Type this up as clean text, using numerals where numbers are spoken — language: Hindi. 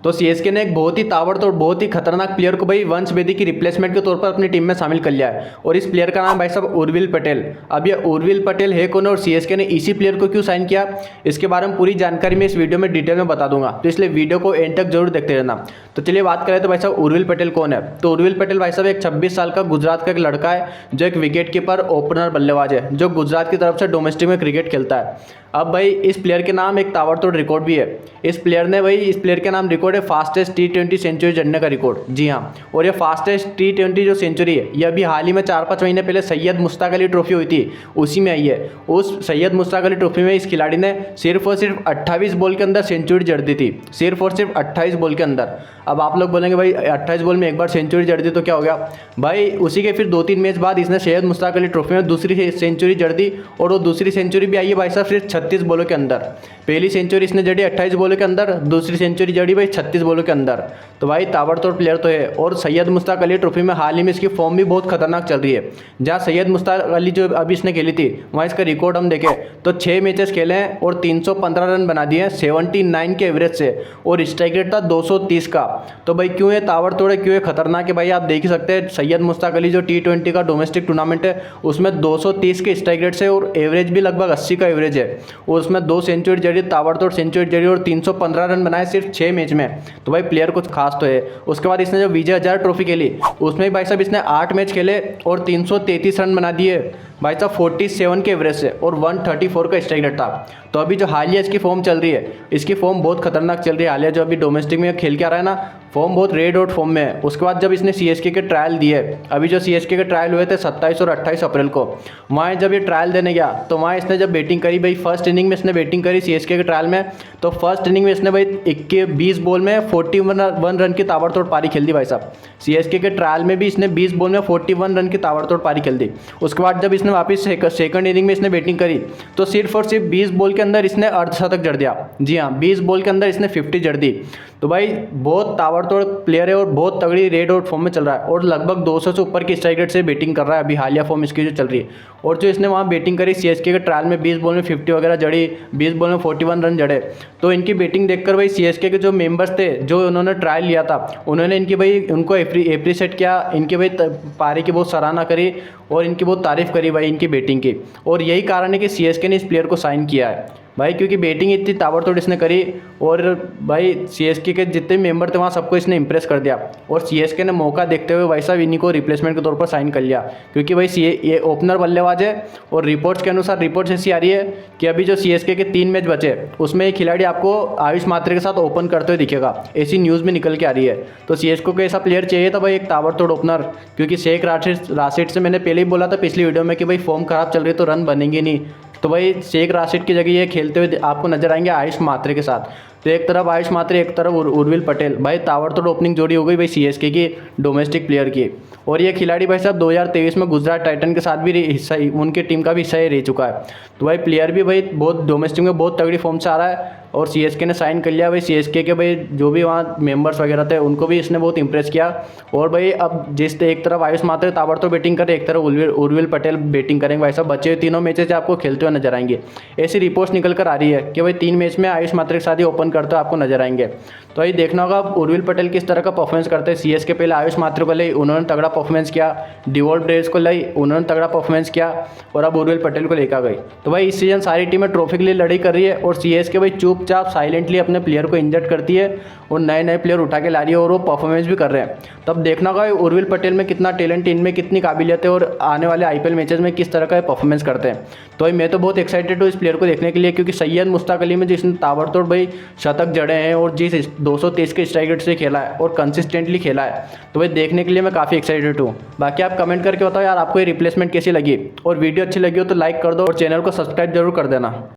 तो सीएसके ने एक बहुत ही ताबड़तोड़ बहुत ही खतरनाक प्लेयर को भाई वंश बेदी की रिप्लेसमेंट के तौर पर अपनी टीम में शामिल कर लिया है और इस प्लेयर का नाम भाई साहब उर्विल पटेल। अब ये उर्विल पटेल है कौन और सीएसके ने इसी प्लेयर को क्यों साइन किया, इसके बारे में पूरी जानकारी मैं इस वीडियो में डिटेल में बता दूंगा, तो इसलिए वीडियो को एंड तक जरूर देखते रहना। तो चलिए बात करें तो भाई साहब उर्विल पटेल कौन है। तो उर्विल पटेल भाई साहब एक 26 साल का गुजरात का एक लड़का है जो एक विकेट कीपर ओपनर बल्लेबाज है जो गुजरात की तरफ से डोमेस्टिक में क्रिकेट खेलता है। अब भाई इस प्लेयर के नाम एक ताबड़तोड़ रिकॉर्ड भी है। इस प्लेयर के नाम रिकॉर्ड है फास्टेस्ट T20 सेंचुरी जड़ने का रिकॉर्ड। जी हाँ, और ये फास्टेस्ट T20 जो सेंचुरी है ये अभी हाल ही में 4-5 महीने पहले सैयद मुश्ताक अली ट्रॉफी हुई थी उसी में आई है। उस सैयद मुश्ताक अली ट्रॉफी में इस खिलाड़ी ने सिर्फ और सिर्फ 28 बॉल के अंदर सेंचुरी जड़ दी थी, सिर्फ और सिर्फ 28 बॉल के अंदर। अब आप लोग बोलेंगे भाई 28 बॉल में एक बार सेंचुरी जड़ दी तो क्या हो गया भाई, उसी के फिर 2-3 मैच बाद इसने सैयद मुश्ताक अली ट्रॉफी में दूसरी सेंचुरी जड़ दी और वो दूसरी सेंचुरी भी आई है भाई साहब सिर्फ 36 बॉलों के अंदर। पहली सेंचुरी इसने जड़ी 28 बॉलों के अंदर, दूसरी सेंचुरी जड़ी भाई 36 बॉलों के अंदर। तो भाई ताबड़तोड़ प्लेयर तो है। और सैयद मुश्ताक अली ट्रॉफी में हाल ही में इसकी फॉर्म भी बहुत खतरनाक चल रही है। जहाँ सैयद मुश्ताक अली जो अभी इसने खेली थी वहाँ इसका रिकॉर्ड हम देखें तो 6 मैचेस खेले हैं और 315 रन बना दिए हैं 79 के एवरेज से और स्ट्राइक रेट था 230 का। तो भाई क्यों है ताबड़तोड़ है, क्यों है खतरनाक है भाई, आप देख ही सकते हैं सैयद मुश्ताक अली जो T20 का डोमेस्टिक टूर्नामेंट है उसमें 230 के स्ट्राइक रेट से और एवरेज भी लगभग 80 का एवरेज है और उसमें 2 सेंचुरी जड़ी, ताबड़तोड़ सेंचुरी जड़ी और 315 रन बनाए सिर्फ 6 मैच में। तो भाई प्लेयर कुछ खास तो है। उसके बाद इसने जो विजय हजारे ट्रॉफी खेली उसमें भाई साहब इसने 8 मैच खेले और 333 रन बना दिए भाई साहब 47 के एवरेज से और 134 का स्ट्राइक रेट था। तो अभी जो हालिया इसकी फॉर्म चल रही है इसकी फॉर्म बहुत खतरनाक चल रही है। हालिया जो अभी डोमेस्टिक में खेल के आ रहा है ना, फॉर्म बहुत रेड आउट फॉर्म में है। उसके बाद जब इसने सीएसके के ट्रायल दिए, अभी जो सीएसके के ट्रायल हुए थे 27 और 28 अप्रैल को, वहाँ जब ये ट्रायल देने गया तो वहाँ इसने जब बैटिंग करी भाई फर्स्ट इनिंग में इसने बैटिंग करी सीएसके के ट्रायल में, तो फर्स्ट इनिंग में इसने भाई 20 बॉल में 41 रन की ताबड़तोड़ पारी खेल दी भाई साहब। सीएसके के ट्रायल में भी इसने 20 बॉल में 41 रन की ताबड़तोड़ पारी खेल दी। उसके बाद जब इसने वापस सेकंड इनिंग में इसने बैटिंग करी तो सिर्फ और सिर्फ 20 बॉल के अंदर इसने अर्धशतक जड़ दिया। जी हाँ, 20 बॉल के अंदर इसने 50 जड़ दी। तो भाई बहुत ताबड़तोड़ प्लेयर है और बहुत तगड़ी रेड आउट फॉर्म में चल रहा है और लगभग 200 से ऊपर की स्ट्राइक रेट से बैटिंग कर रहा है अभी हालिया फॉर्म इसकी जो चल रही है। और जो इसने वहाँ बैटिंग करी सीएसके के ट्रायल में 20 बॉल में 50 वगैरह जड़ी, 20 बॉल में 41 रन जड़े। तो इनकी बैटिंग देखकर भाई सीएसके के जो मेंबर्स थे जो उन्होंने ट्रायल लिया था उन्होंने इनकी भाई उनको एप्रिशिएट किया, इनके भाई पारी की बहुत सराहना करी और इनकी बहुत तारीफ करी भाई इनकी बैटिंग की। और यही कारण है कि सीएसके ने इस प्लेयर को साइन किया है भाई, क्योंकि बैटिंग इतनी ताबड़तोड़ इसने करी और भाई सीएसके के जितने मेंबर थे वहाँ सबको इसने इंप्रेस कर दिया। और सीएसके ने मौका देखते हुए भाई साहब इन्हीं को रिप्लेसमेंट के तौर पर साइन कर लिया, क्योंकि भाई ये ओपनर बल्लेबाज है और रिपोर्ट्स के अनुसार रिपोर्ट्स ऐसी आ रही है कि अभी जो सीएसके के 3 मैच बचे उसमें एक खिलाड़ी आपको आयुष मात्रे के साथ ओपन करते हुए दिखेगा, ऐसी न्यूज़ भी निकल के आ रही है। तो सीएसके को ऐसा प्लेयर चाहिए था भाई, एक ताबड़तोड़ ओपनर, क्योंकि शेख राशिद से मैंने पहले ही बोला था पिछली वीडियो में कि भाई फॉर्म खराब चल रही है तो रन बनेंगे नहीं। तो भाई शेख राशिद की जगह ये खेलते हुए आपको नजर आएंगे आयुष मात्रे के साथ। तो एक तरफ आयुष मात्रे एक तरफ उर्विल पटेल, भाई ताबड़तोड़ ओपनिंग जोड़ी हो गई भाई सीएसके की डोमेस्टिक प्लेयर की। और ये खिलाड़ी भाई साहब 2023 में गुजरात टाइटन के साथ भी हिस्सा, उनकी टीम का भी हिस्सा रह चुका है। तो भाई प्लेयर भी भाई बहुत डोमेस्टिक में बहुत तगड़ी फॉर्म से आ रहा है और सीएसके ने साइन कर लिया भाई। सीएसके के भाई जो भी वहाँ मेंबर्स वगैरह थे उनको भी इसने बहुत इंप्रेस किया। और भाई अब जिस एक तरफ आयुष मात्रे ताबड़तोड़ बैटिंग करे, एक तरफ उर्विल पटेल बैटिंग करेंगे भाई साहब। बचे हुए तीनों मैचेस आपको खेलते हुए नजर आएंगे। ऐसी रिपोर्ट्स निकल कर आ रही है कि भाई 3 मैच में आयुष मात्रे के साथ ही ओपन करते हुए आपको नजर आएंगे। तो ये देखना होगा उर्विल पटेल किस तरह का परफॉर्मेंस करते हैं। सीएसके पहले आयुष मात्रे को लाई, उन्होंने तगड़ा परफॉर्मेंस किया, डिवॉल्ट ब्रेव्स को लाई, उन्होंने तगड़ा परफॉर्मेंस किया और अब उर्विल पटेल को लेकर गई। तो भाई इस सीजन सारी टीमें ट्रॉफी के लिए लड़ाई कर रही है और सीएसके भाई चुपचाप साइलेंटली अपने प्लेयर को इंजर्ड करती है और नए नए प्लेयर उठा के ला रही है और वो परफॉर्मेंस भी कर रहे हैं। तब देखना होगा उर्विल पटेल में कितना टैलेंट, इनमें कितनी काबिलियत है और आने वाले आईपीएल मैचेस में किस तरह का परफॉर्मेंस करते हैं। तो भाई मैं तो बहुत एक्साइटेड हूँ इस प्लेयर को देखने के लिए, क्योंकि सैयद मुश्ताक अली में जिसने ताबड़तोड़ भाई शतक जड़े हैं और जिस 223 के स्ट्राइक रेट से खेला है और कंसिस्टेंटली खेला है, तो भाई देखने के लिए मैं काफ़ी एक्साइटेड हूँ। बाकी आप कमेंट करके बताओ यार आपको ये रिप्लेसमेंट कैसी लगी, और वीडियो अच्छी लगी हो तो लाइक कर दो और चैनल को सब्सक्राइब जरूर कर देना।